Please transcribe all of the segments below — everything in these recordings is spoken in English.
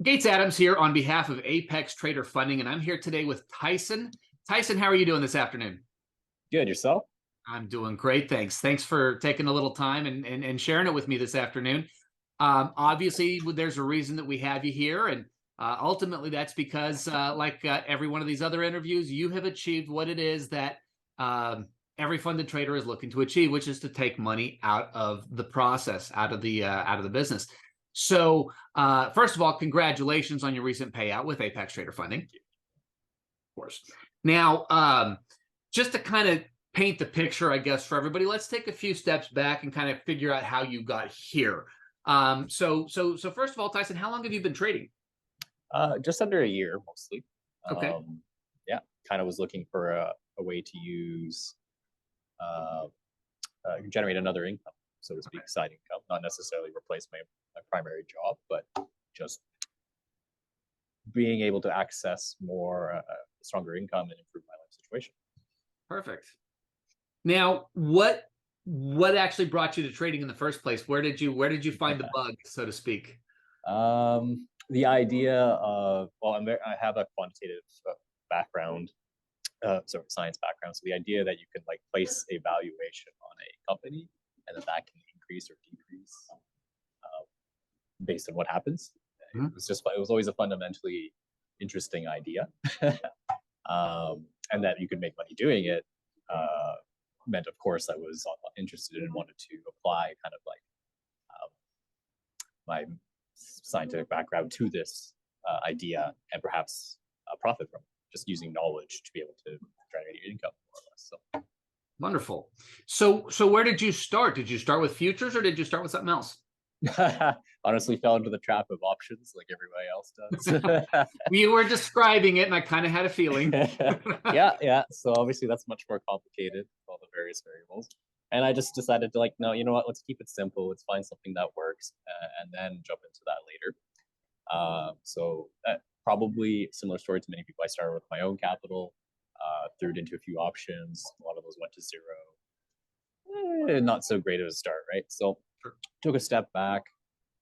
Gates Adams here on behalf of Apex Trader Funding, and I'm here today with Tyson. Tyson, how are you doing this afternoon? Good, yourself? I'm doing great, thanks. Thanks for taking a little time and sharing it with me this afternoon. Obviously, there's a reason that we have you here, and ultimately that's because, like every one of these other interviews, you have achieved what it is that every funded trader is looking to achieve, which is to take money out of the process, out of the business. So, first of all, congratulations on your recent payout with Apex Trader Funding. Of course. Now, just to kind of paint the picture, I guess, for everybody, let's take a few steps back and kind of figure out how you got here. So first of all, Tyson, how long have you been trading? Just under a year, mostly. Okay. Yeah, kind of was looking for a way to use generate another income, so to speak, side income, not necessarily replace my primary job, but just being able to access more stronger income and improve my life situation. Perfect. Now, what actually brought you to trading in the first place? Where did you find the bug, so to speak? The idea of, well, I have a quantitative background, science background. So the idea that you can like place a valuation on a company and that can increase or decrease based on what happens. Mm-hmm. It was always a fundamentally interesting idea. And that you could make money doing it meant, of course, I was interested and wanted to apply kind of like my scientific background to this idea and perhaps profit from it, just using knowledge to be able to generate income more or less. So. Wonderful. So where did you start? Did you start with futures or did you start with something else? Honestly, fell into the trap of options like everybody else does. You were describing it, and I kind of had a feeling. Yeah. So obviously, that's much more complicated with all the various variables. And I just decided to no, you know what? Let's keep it simple. Let's find something that works, and then jump into that later. So probably similar story to many people. I started with my own capital, threw it into a few options. A lot of those went to zero. Not so great of a start, right? So. Took a step back,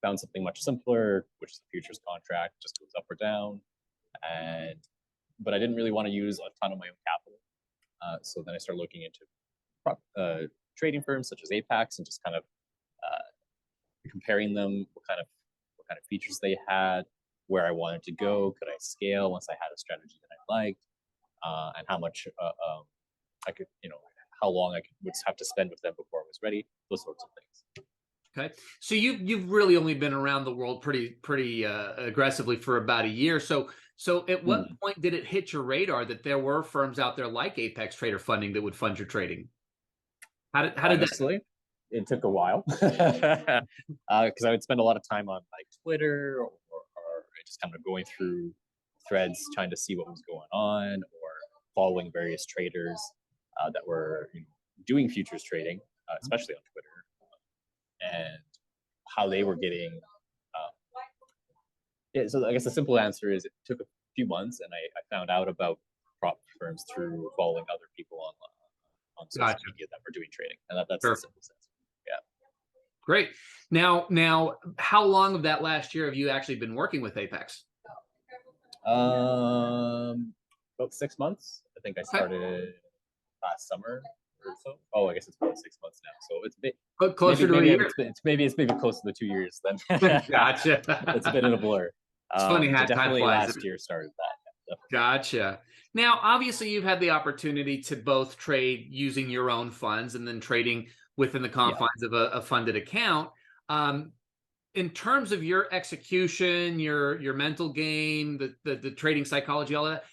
found something much simpler, which is the futures contract, just goes up or down. But I didn't really want to use a ton of my own capital. So then I started looking into trading firms such as Apex and just kind of comparing them, what kind of features they had, where I wanted to go, could I scale once I had a strategy that I liked, and how much I could, how long I would have to spend with them before I was ready, those sorts of things. Okay, so you've really only been around the world pretty aggressively for about a year. So at what point did it hit your radar that there were firms out there like Apex Trader Funding that would fund your trading? How did Honestly, it took a while because I would spend a lot of time on like Twitter or just kind of going through threads trying to see what was going on or following various traders that were doing futures trading, especially on Twitter. And how they were getting. So I guess the simple answer is it took a few months, and I found out about prop firms through following other people on social media that were doing trading, and that's the simplest answer. Yeah. Great. Now, how long of that last year have you actually been working with Apex? About 6 months. I think I started last summer. So, I guess it's about 6 months now. So it's a bit closer to a year. It's maybe close to the 2 years then. Gotcha. It's been in a blur. It's funny how definitely time flies. last year started that. Gotcha. Now, obviously, you've had the opportunity to both trade using your own funds and then trading within the confines of a funded account. In terms of your execution, your mental game, the trading psychology, all of that,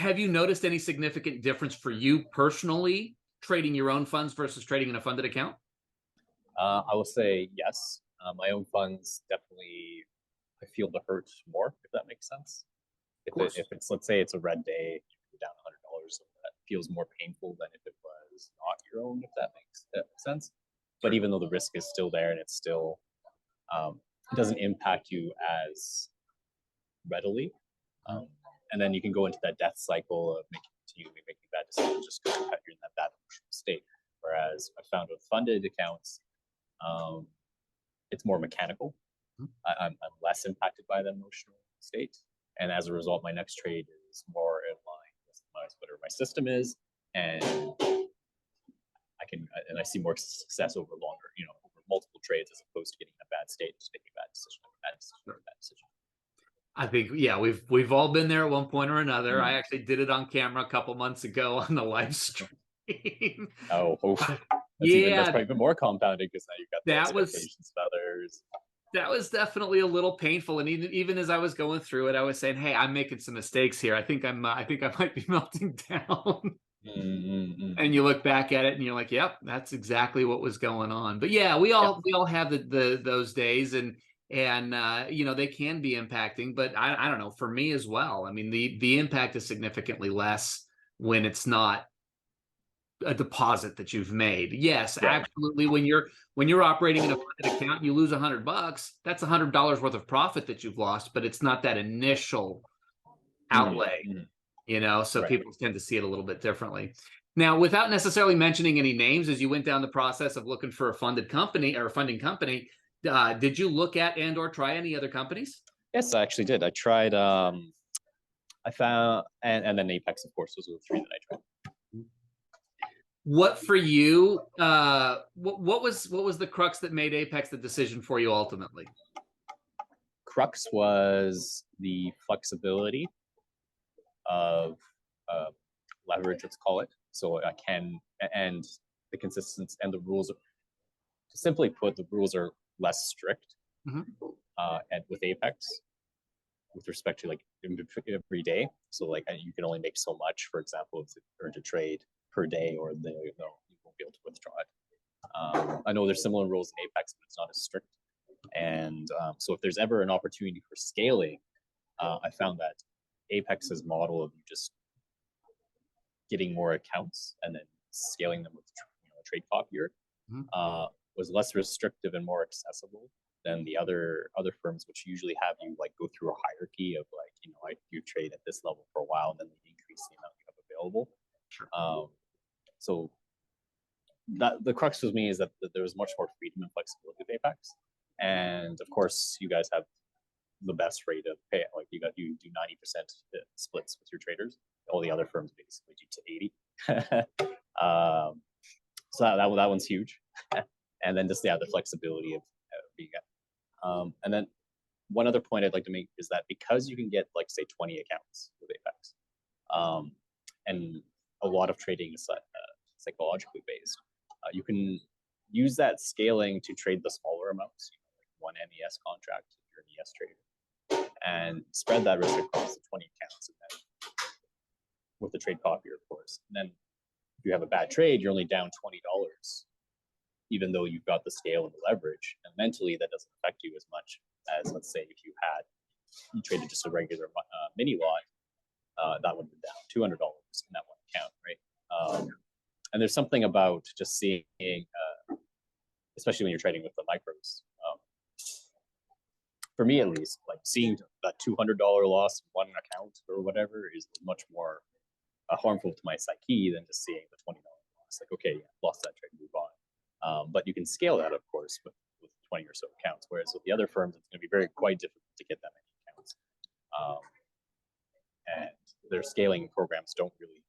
have you noticed any significant difference for you personally trading your own funds versus trading in a funded account? I will say yes. My own funds definitely, I feel the hurt more, if that makes sense. If it's, let's say it's a red day, you're down $100, that feels more painful than if it was not your own, if that makes sense. But even though the risk is still there and it's still, it doesn't impact you as readily. And then you can go into that death cycle of making bad decisions just because you're in that bad emotional state. Whereas I found with funded accounts, it's more mechanical. I'm less impacted by the emotional state. And as a result, my next trade is more in line with whatever my system is, and I see more success over longer, over multiple trades as opposed to getting in a bad state, just making a bad decision, bad decision. I think, yeah, we've all been there at one point or another. I actually did it on camera a couple months ago on the live stream. That's probably even more compounding because now you've got the expectations of others. That was definitely a little painful, and even as I was going through it, I was saying, "Hey, I'm making some mistakes here. I think I might be melting down." And you look back at it, and you're like, "Yep, that's exactly what was going on." But yeah, we all have those days, and they can be impacting. But I don't know, for me as well. I mean, the impact is significantly less when it's not a deposit that you've made. Yes, absolutely. When you're operating in a funded account, you lose $100. That's $100 worth of profit that you've lost, but it's not that initial outlay, so people tend to see it a little bit differently. Now, without necessarily mentioning any names, as you went down the process of looking for a funded company or a funding company, did you look at and or try any other companies? Yes, I actually did. I tried, I found, and then Apex, of course, those were the three that I tried. What for you? What was the crux that made Apex the decision for you ultimately? Crux was the flexibility of leverage, let's call it. So I can, and the consistency and the rules. Simply put, the rules are less strict, and with Apex, with respect to like every day. So like you can only make so much, for example, if you earn a trade per day, or you won't be able to withdraw it. I know there's similar rules in Apex, but it's not as strict. And so if there's ever an opportunity for scaling, I found that Apex's model of just getting more accounts and then scaling them with a trade copier was less restrictive and more accessible than the other firms, which usually have you like go through a hierarchy of like you trade at this level for a while, and then they increase the amount you have available. Sure. So that the crux with me is that there was much more freedom and flexibility with Apex, and of course you guys have the best rate of payout. Like you do 90% splits with your traders. All the other firms basically do to 80. So that one's huge. And then just the flexibility of being and then one other point I'd like to make is that because you can get like say 20 accounts with Apex, and a lot of trading is psychologically based, you can use that scaling to trade the smaller amounts, like one MES contract if you're an ES trader, and spread that risk across the 20 accounts, and then with the trade copier, of course. And then if you have a bad trade, you're only down $20, even though you've got the scale and the leverage. And mentally, that doesn't affect you as much as, let's say, if you traded just a regular mini lot, that would be down $200 in that one account, right? And there's something about just seeing, especially when you're trading with the micros, for me at least, like seeing that $200 loss in one account or whatever is much more harmful to my psyche than just seeing the $20 loss. Like, okay, yeah, lost that trade, move on. But you can scale that, of course, with 20 or so accounts. Whereas with the other firms, it's going to be quite difficult to get that many accounts. And their scaling programs don't really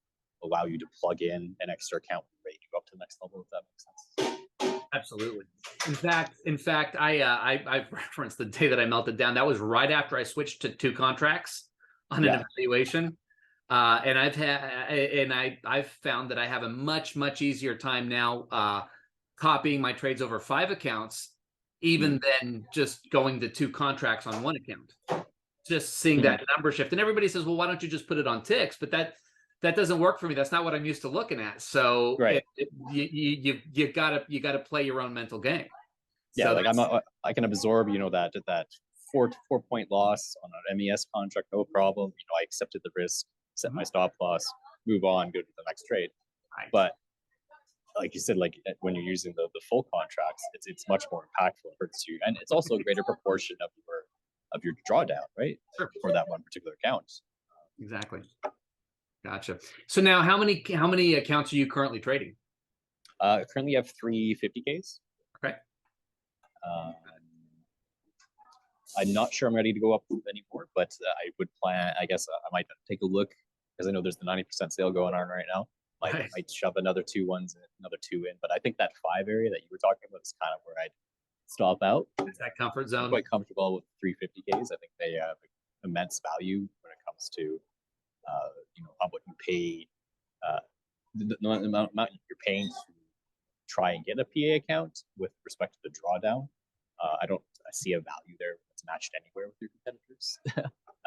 allow you to plug in an extra account and ready to go up to the next level, if that makes sense. Absolutely. In fact, I referenced the day that I melted down. That was right after I switched to 2 contracts on an evaluation. And I've found that I have a much easier time now copying my trades over 5 accounts, even than just going to 2 contracts on 1 account. Just seeing that number shift. And everybody says, well, why don't you just put it on ticks? But that doesn't work for me. That's not what I'm used to looking at. So you gotta play your own mental game. Yeah, so like I can absorb, that 4-point loss on an MES contract, no problem. I accepted the risk, set my stop loss, move on, go to the next trade. Right. But like you said, like when you're using the full contracts, it's much more impactful. It hurts you, and it's also a greater proportion of your drawdown, right? Sure. For that one particular account. Exactly. Gotcha. So now, how many accounts are you currently trading? Currently, I have 3 50Ks. Okay. I'm not sure I'm ready to go up anymore, but I would plan. I guess I might take a look because I know there's the 90% sale going on right now. Right. Might shove another another two in, but I think that 5 area that you were talking about is kind of where I'd stop out. It's that comfort I'm zone. quite comfortable with 350Ks. I think they have immense value when it comes to how much you pay, the amount you're paying to try and get a PA account with respect to the drawdown. I see a value there that's matched anywhere with your competitors,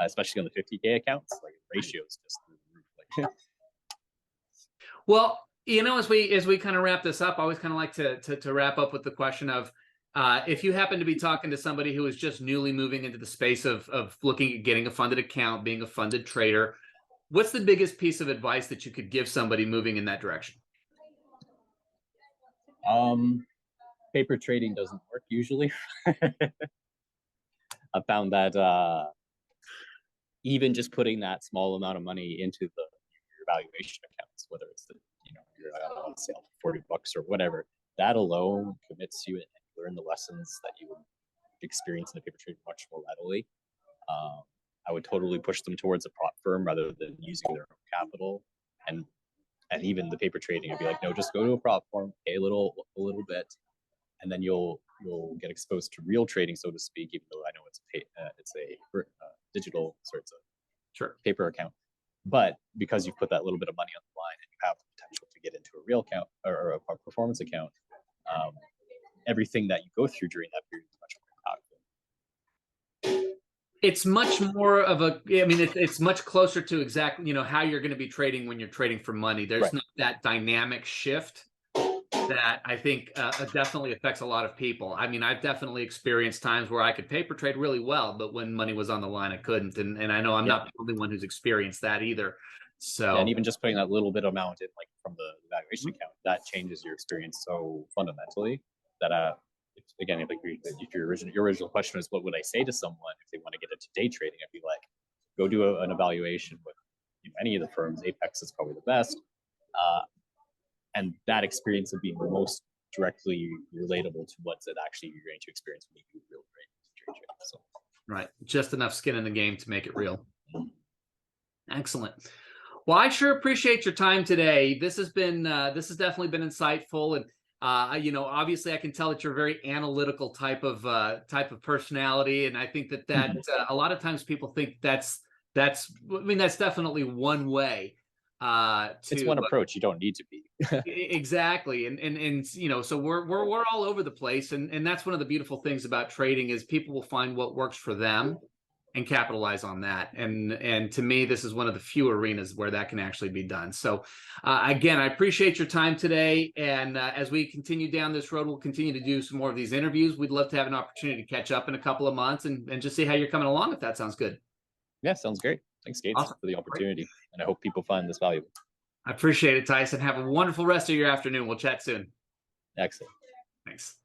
especially on the 50K accounts. Like ratios just through the roof. Like, Well, as we kind of wrap this up, I always kind of like to wrap up with the question of if you happen to be talking to somebody who is just newly moving into the space of looking at getting a funded account, being a funded trader, what's the biggest piece of advice that you could give somebody moving in that direction? paper trading doesn't work usually. I found that even just putting that small amount of money into your valuation accounts, whether it's you're on sale for $40 or whatever, that alone commits you and you learn the lessons that you would experience in the paper trade much more readily. I would totally push them towards a prop firm rather than using their own capital. And even the paper trading, I'd be like, no, just go to a prop firm, pay a little bit, and then you'll get exposed to real trading, so to speak. Even though I know it's a digital, so it's a Sure. paper account, but because you've put that little bit of money on the line and you have the potential to get into a real account or a performance account, everything that you go through during that period is much more impactful. It's much more of it's much closer to exactly, how you're going to be trading when you're trading for money. There's Right. not that dynamic shift that I think definitely affects a lot of people. I mean, I've definitely experienced times where I could paper trade really well, but when money was on the line, I couldn't. And I know I'm not the only one who's experienced that either. So, and even just putting that little bit of amount in, like from the valuation account, that changes your experience so fundamentally that if your original question is what would I say to someone if they want to get into day trading, I'd be like, go do an evaluation with any of the firms. Apex is probably the best, and that experience would be the most directly relatable to what's it actually you're going to experience when you do real trade. So, right, just enough skin in the game to make it real. Excellent. Well, I sure appreciate your time today. This has definitely been insightful, and obviously I can tell that you're a very analytical type of personality, and I think that a lot of times people think that's definitely one way. It's one approach. You don't need to be. Exactly, and so we're all over the place, and that's one of the beautiful things about trading is people will find what works for them and capitalize on that. And to me, this is one of the few arenas where that can actually be done. So again, I appreciate your time today. And as we continue down this road, we'll continue to do some more of these interviews. We'd love to have an opportunity to catch up in a couple of months and just see how you're coming along, if that sounds good. Yeah, sounds great. Thanks, Gates, Awesome. for the opportunity. Great. And I hope people find this valuable. I appreciate it, Tyson. Have a wonderful rest of your afternoon. We'll chat soon. Excellent. Thanks.